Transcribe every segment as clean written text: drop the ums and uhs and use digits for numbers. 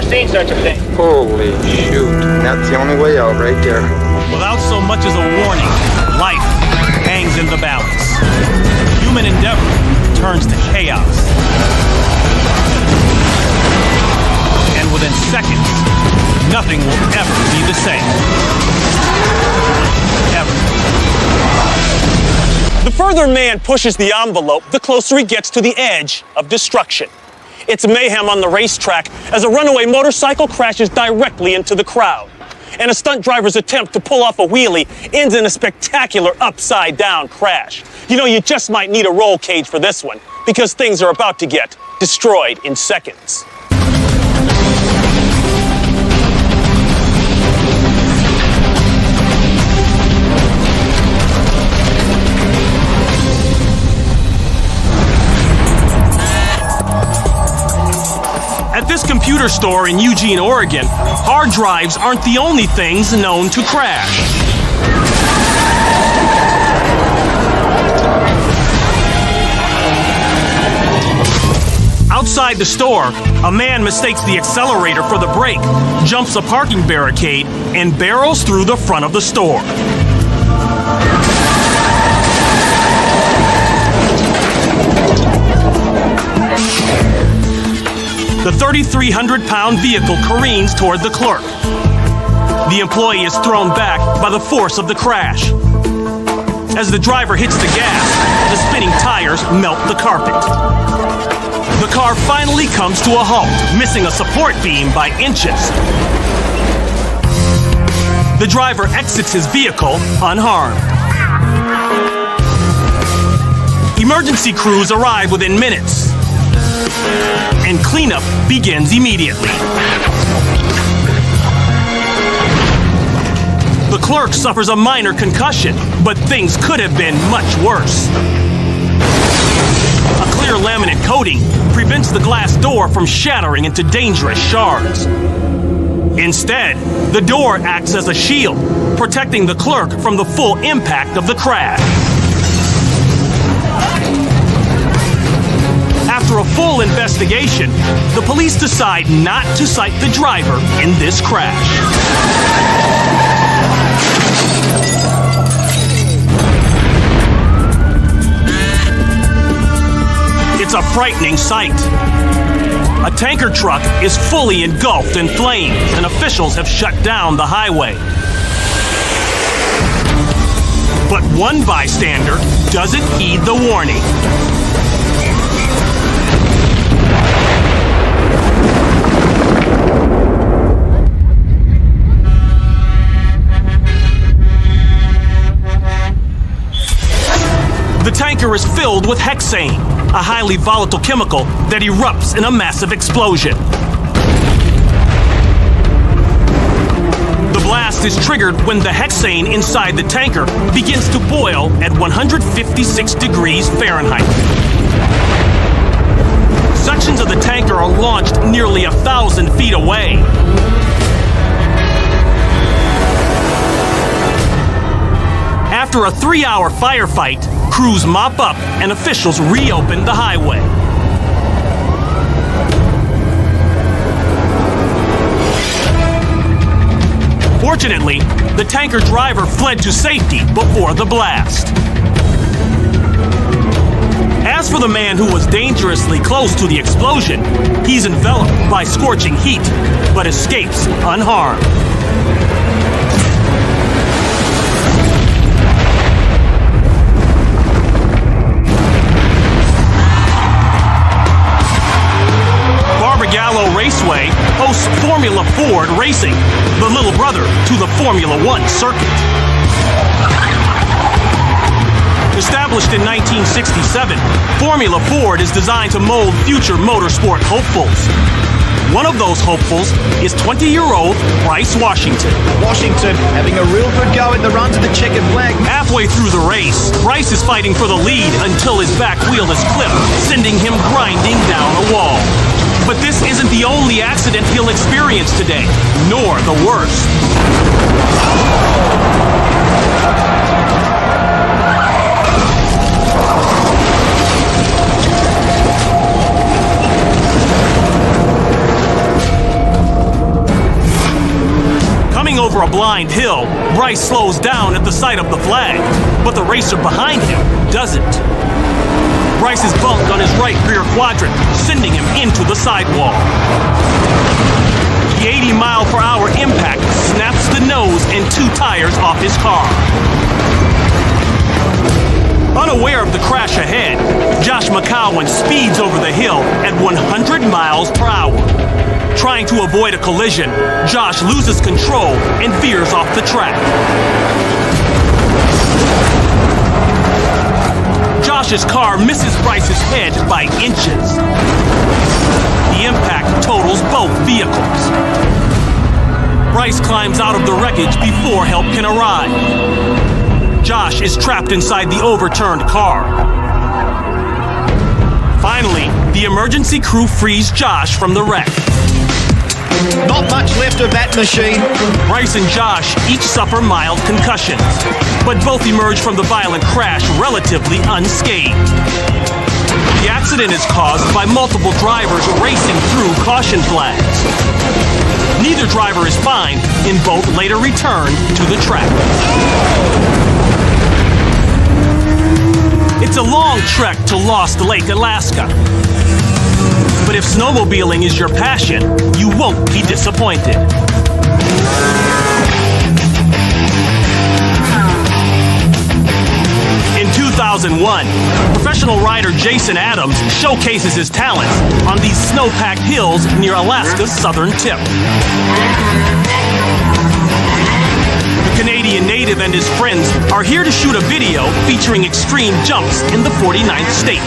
never seen such a thing. Holy shoot. That's the only way out right there. Without so much as a warning, life hangs in the balance. Human endeavor turns to chaos. And within seconds, nothing will ever be the same. Ever. The further man pushes the envelope, the closer he gets to the edge of destruction. It's mayhem on the racetrack as a runaway motorcycle crashes directly into the crowd. And a stunt driver's attempt to pull off a wheelie ends in a spectacular upside-down crash. You know, you just might need a roll cage for this one, because things are about to get destroyed in seconds. At this computer store in Eugene, Oregon, hard drives aren't the only things known to crash. Outside the store, a man mistakes the accelerator for the brake, jumps a parking barricade, and barrels through the front of the store. The 3,300-pound vehicle careens toward the clerk. The employee is thrown back by the force of the crash. As the driver hits the gas, the spinning tires melt the carpet. The car finally comes to a halt, missing a support beam by inches. The driver exits his vehicle unharmed. Emergency crews arrive within minutes, and cleanup begins immediately. The clerk suffers a minor concussion, but things could have been much worse. A clear laminate coating prevents the glass door from shattering into dangerous shards. Instead, the door acts as a shield, protecting the clerk from the full impact of the crash. After a full investigation, the police decide not to cite the driver in this crash. It's a frightening sight. A tanker truck is fully engulfed in flames, and officials have shut down the highway. But one bystander doesn't heed the warning. The tanker is filled with hexane, a highly volatile chemical that erupts in a massive explosion. The blast is triggered when the hexane inside the tanker begins to boil at 156 degrees Fahrenheit. Sections of the tanker are launched nearly 1,000 feet away. After a 3-hour firefight, crews mop up and officials reopen the highway. Fortunately, the tanker driver fled to safety before the blast. As for the man who was dangerously close to the explosion, he's enveloped by scorching heat, but escapes unharmed. Gallo Raceway hosts Formula Ford Racing, the little brother to the Formula One circuit. Established in 1967, Formula Ford is designed to mold future motorsport hopefuls. One of those hopefuls is 20-year-old Bryce Washington. Washington having a real good go at the run to the checkered flag. Halfway through the race, Bryce is fighting for the lead until his back wheel is clipped, sending him grinding down a wall. But this isn't the only accident he'll experience today, nor the worst. over a blind hill, Bryce slows down at the sight of the flag, but the racer behind him doesn't. Bryce is bumped on his right rear quadrant, sending him into the sidewall. The 80-mile-per-hour impact snaps the nose and 2 tires off his car. Unaware of the crash ahead, Josh McCowan speeds over the hill at 100 miles per hour. Trying to avoid a collision, Josh loses control and veers off the track. Josh's car misses Bryce's head by inches. The impact totals both vehicles. Bryce climbs out of the wreckage before help can arrive. Josh is trapped inside the overturned car. Finally, the emergency crew frees Josh from the wreck. Not much left of that machine. Bryce and Josh each suffer mild concussions, but both emerge from the violent crash relatively unscathed. The accident is caused by multiple drivers racing through caution flags. Neither driver is fined, and both later return to the track. It's a long trek to Lost Lake, Alaska. But if snowmobiling is your passion, you won't be disappointed. In 2001, professional rider Jason Adams showcases his talents on these snow-packed hills near Alaska's southern tip. The Canadian native and his friends are here to shoot a video featuring extreme jumps in the 49th state.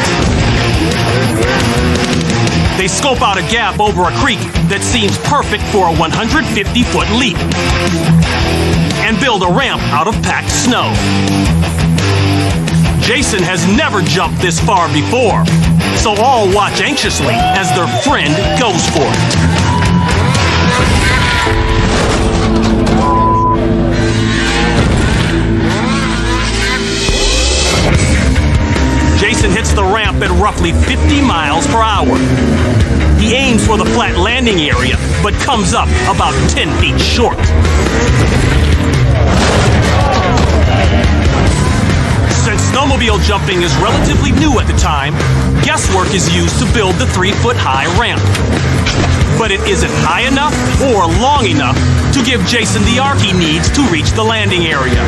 They scope out a gap over a creek that seems perfect for a 150-foot leap and build a ramp out of packed snow. Jason has never jumped this far before, so all watch anxiously as their friend goes for it. Jason hits the ramp at roughly 50 miles per hour. He aims for the flat landing area, but comes up about 10 feet short. Since snowmobile jumping is relatively new at the time, guesswork is used to build the 3-foot-high ramp. But it isn't high enough or long enough to give Jason the arc he needs to reach the landing area.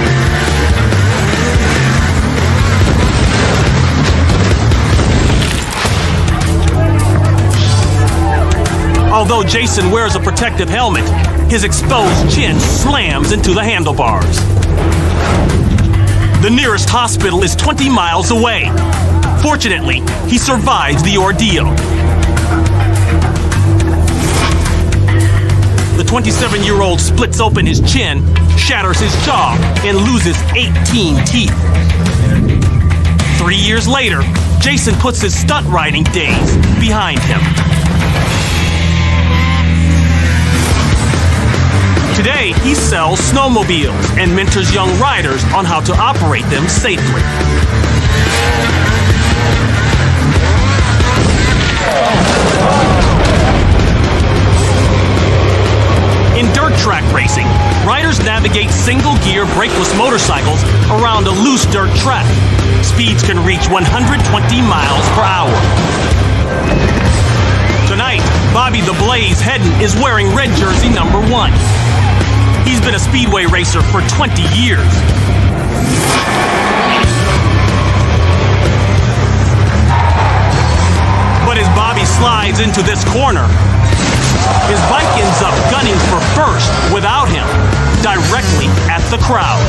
Although Jason wears a protective helmet, his exposed chin slams into the handlebars. The nearest hospital is 20 miles away. Fortunately, he survives the ordeal. The 27-year-old splits open his chin, shatters his jaw, and loses 18 teeth. 3 years later, Jason puts his stunt riding days behind him. Today, he sells snowmobiles and mentors young riders on how to operate them safely. In dirt track racing, riders navigate single-gear brakeless motorcycles around a loose dirt track. Speeds can reach 120 miles per hour. Tonight, Bobby the Blaze Hedden is wearing red jersey number 1. He's been a speedway racer for 20 years. But as Bobby slides into this corner, his bike ends up gunning for first without him, directly at the crowd.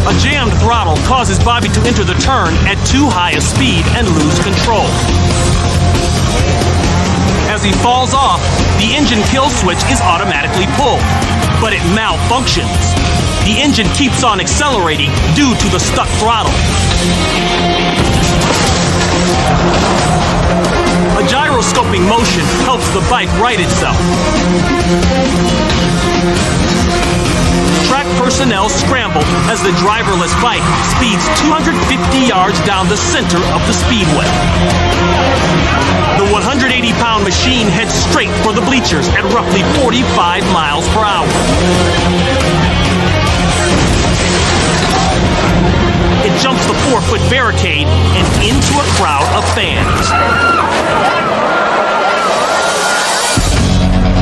A jammed throttle causes Bobby to enter the turn at too high a speed and lose control. As he falls off, the engine kill switch is automatically pulled, but it malfunctions. The engine keeps on accelerating due to the stuck throttle. A gyro telescoping motion helps the bike right itself. Track personnel scramble as the driverless bike speeds 250 yards down the center of the speedway. The 180-pound machine heads straight for the bleachers at roughly 45 miles per hour. It jumps the 4-foot barricade and into a crowd of fans.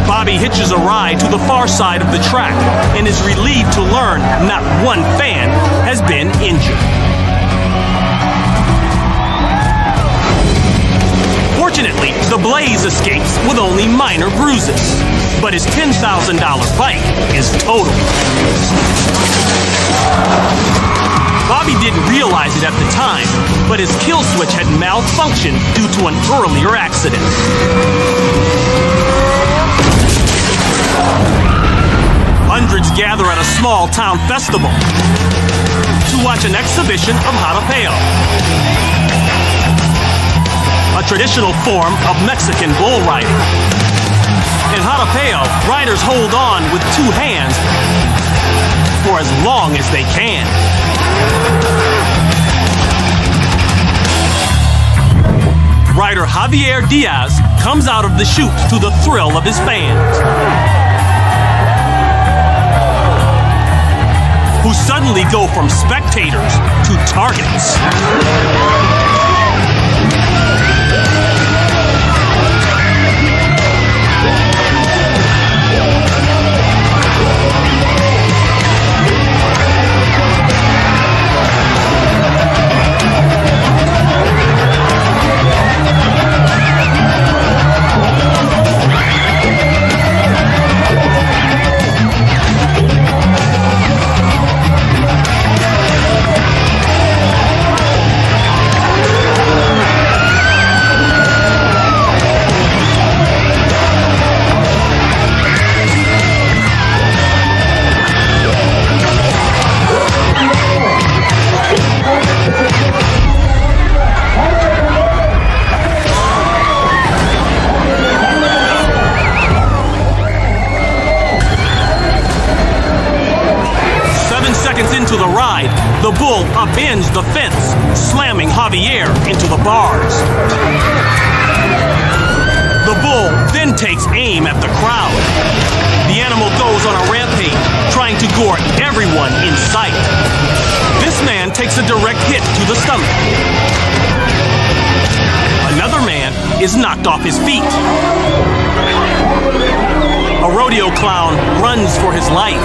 Bobby hitches a ride to the far side of the track and is relieved to learn not one fan has been injured. Fortunately, the Blaze escapes with only minor bruises, but his $10,000 bike is totaled. Bobby didn't realize it at the time, but his kill switch had malfunctioned due to an earlier accident. Hundreds gather at a small town festival to watch an exhibition of jarapeo, a traditional form of Mexican bull riding. In jarapeo, riders hold on with two hands for as long as they can. Rider Javier Diaz comes out of the chute to the thrill of his fans, who suddenly go from spectators to targets. Into the ride, the bull upends the fence, slamming Javier into the bars. The bull then takes aim at the crowd. The animal goes on a rampage, trying to gore everyone in sight. This man takes a direct hit to the stomach. Another man is knocked off his feet. A rodeo clown runs for his life.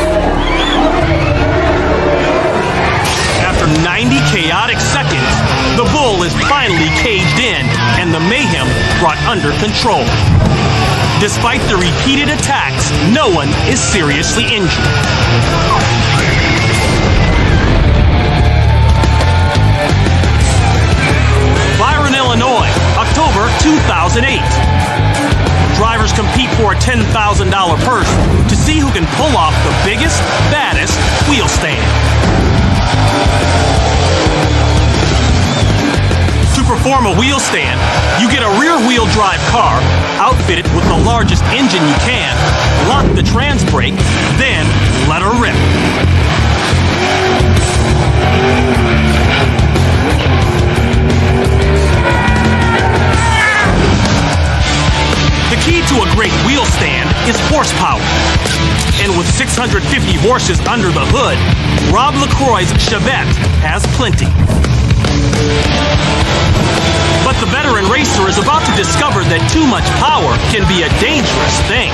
After 90 chaotic seconds, the bull is finally caged in and the mayhem brought under control. Despite the repeated attacks, no one is seriously injured. Byron, Illinois, October 2008. Drivers compete for a $10,000 purse to see who can pull off the biggest, baddest wheel stand. To perform a wheel stand, you get a rear-wheel drive car, outfit it with the largest engine you can, lock the trans brake, then let her rip. The key to a great wheel stand is horsepower. And with 650 horses under the hood, Rob LaCroix's Chevette has plenty. But the veteran racer is about to discover that too much power can be a dangerous thing.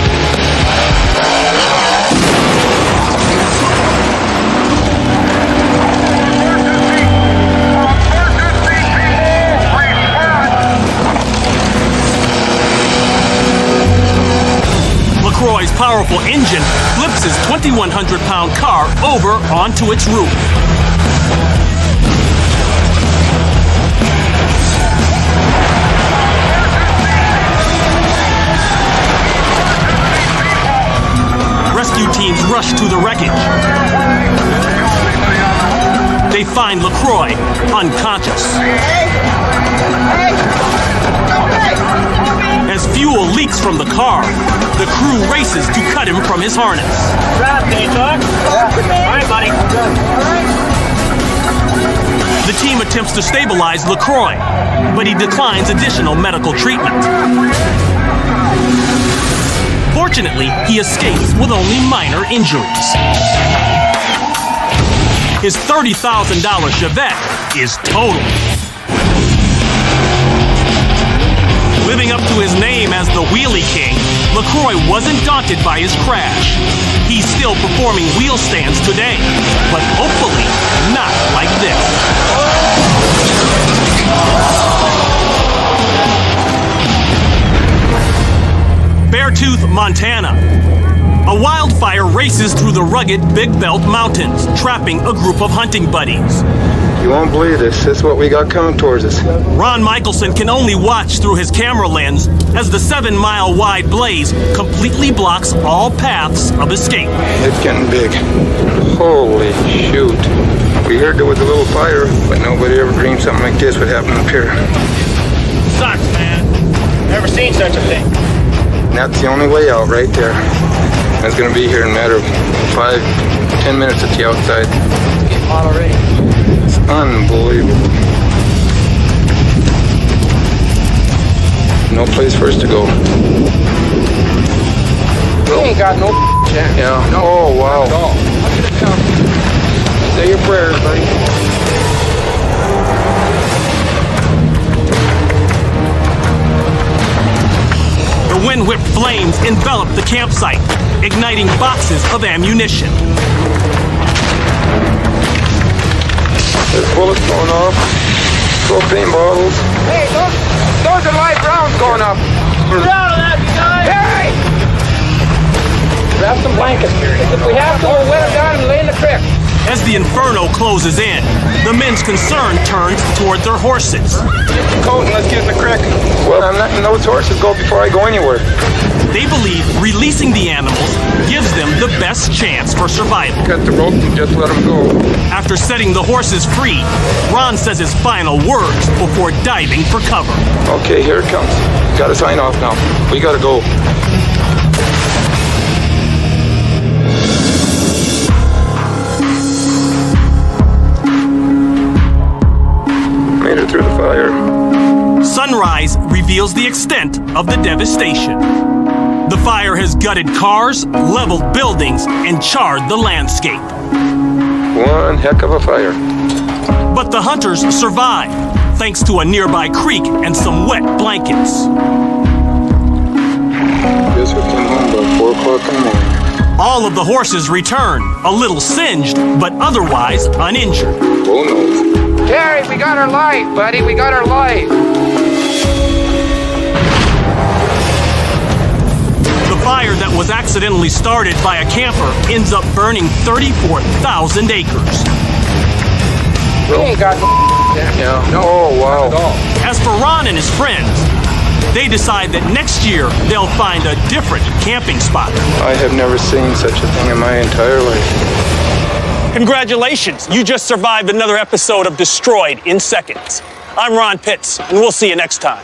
LaCroix's powerful engine flips his 2,100-pound car over onto its roof. Rescue teams rush to the wreckage. They find LaCroix unconscious. As from the car. The crew races to cut him from his harness. Can you talk? All right, buddy. The team attempts to stabilize LaCroix, but he declines additional medical treatment. Fortunately, he escapes with only minor injuries. His $30,000 Chevette is totaled. Living up to his name as the Wheelie King, LaCroix wasn't daunted by his crash. He's still performing wheel stands today, but hopefully not like this. Beartooth, Montana. A wildfire races through the rugged Big Belt Mountains, trapping a group of hunting buddies. You won't believe this. This is what we got coming towards us. Ron Michelson can only watch through his camera lens as the 7-mile-wide blaze completely blocks all paths of escape. It's getting big. Holy shoot. We heard there was a little fire, but nobody ever dreamed something like this would happen up here. Sucks, man. Never seen such a thing. And that's the only way out right there. It's going to be here in a matter of 5-10 minutes at the outside. It's getting hot already. It's unbelievable. No place for us to go. We ain't got no chance. Yeah. No. Oh, wow. Not at all. Say your prayers, buddy. The wind-whipped flames envelop the campsite, igniting boxes of ammunition. There's bullets going off. Propane bottles. Hey, those are live rounds going up. Get out of that, guys! Hey! Grab some blankets. If we have to, we'll wet them down and lay in the creek. As the inferno closes in, the men's concern turns toward their horses. Coat and let's get in the creek. Well, I'm letting those horses go before I go anywhere. They believe releasing the animals gives them the best chance for survival. Cut the rope and just let them go. After setting the horses free, Ron says his final words before diving for cover. Okay, here it comes. Got to sign off now. We got to go. Made it through the fire. Sunrise reveals the extent of the devastation. The fire has gutted cars, leveled buildings, and charred the landscape. One heck of a fire. But the hunters survive, thanks to a nearby creek and some wet blankets. Guess we came home about 4 o'clock in the morning. All of the horses return, a little singed, but otherwise uninjured. Oh no. Terry, we got our life, buddy. We got our life. The fire that was accidentally started by a camper ends up burning 34,000 acres. We ain't got no chance. Yeah. No. Oh, wow. Not at all. As for Ron and his friends, they decide that next year they'll find a different camping spot. I have never seen such a thing in my entire life. Congratulations, you just survived another episode of Destroyed in Seconds. I'm Ron Pitts, and we'll see you next time.